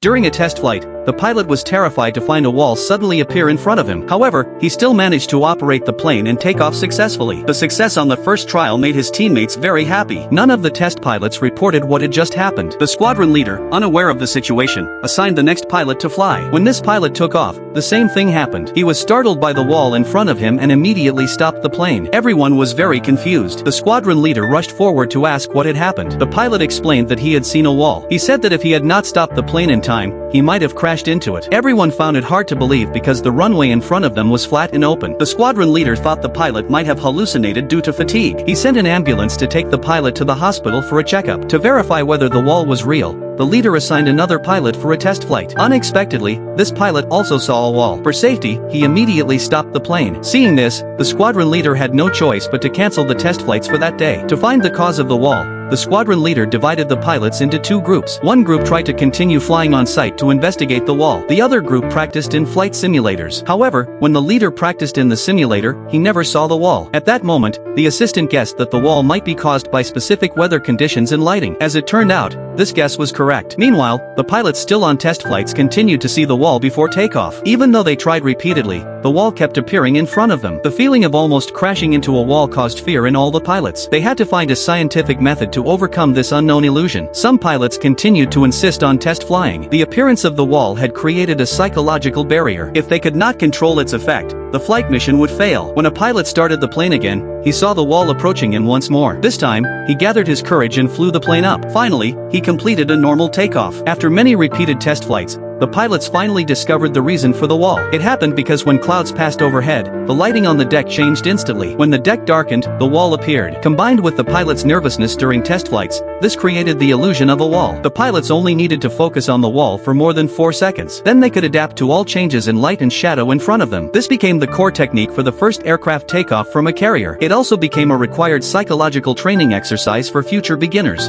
During a test flight, the pilot was terrified to find a wall suddenly appear in front of him. However, he still managed to operate the plane and take off successfully. The success on the first trial made his teammates very happy. None of the test pilots reported what had just happened. The squadron leader, unaware of the situation, assigned the next pilot to fly. When this pilot took off, the same thing happened. He was startled by the wall in front of him and immediately stopped the plane. Everyone was very confused. The squadron leader rushed forward to ask what had happened. The pilot explained that he had seen a wall. He said that if he had not stopped the plane in time, he might have crashed into it. Everyone found it hard to believe because the runway in front of them was flat and open. The squadron leader thought the pilot might have hallucinated due to fatigue. He sent an ambulance to take the pilot to the hospital for a checkup. To verify whether the wall was real, the leader assigned another pilot for a test flight. Unexpectedly, this pilot also saw a wall. For safety, he immediately stopped the plane. Seeing this, the squadron leader had no choice but to cancel the test flights for that day. To find the cause of the wall, the squadron leader divided the pilots into two groups. One group tried to continue flying on site to investigate the wall. The other group practiced in flight simulators. However, when the leader practiced in the simulator, he never saw the wall. At that moment, the assistant guessed that the wall might be caused by specific weather conditions and lighting. As it turned out, this guess was correct. Meanwhile, the pilots still on test flights continued to see the wall before takeoff. Even though they tried repeatedly, the wall kept appearing in front of them. The feeling of almost crashing into a wall caused fear in all the pilots. They had to find a scientific method to overcome this unknown illusion. Some pilots continued to insist on test flying. The appearance of the wall had created a psychological barrier. If they could not control its effect, the flight mission would fail. When a pilot started the plane again, he saw the wall approaching him once more. This time, he gathered his courage and flew the plane up. Finally, he completed a normal takeoff. After many repeated test flights, the pilots finally discovered the reason for the wall. It happened because when clouds passed overhead, the lighting on the deck changed instantly. When the deck darkened, the wall appeared. Combined with the pilots' nervousness during test flights, this created the illusion of a wall. The pilots only needed to focus on the wall for more than 4 seconds. Then they could adapt to all changes in light and shadow in front of them. This became the core technique for the first aircraft takeoff from a carrier. It also became a required psychological training exercise for future beginners.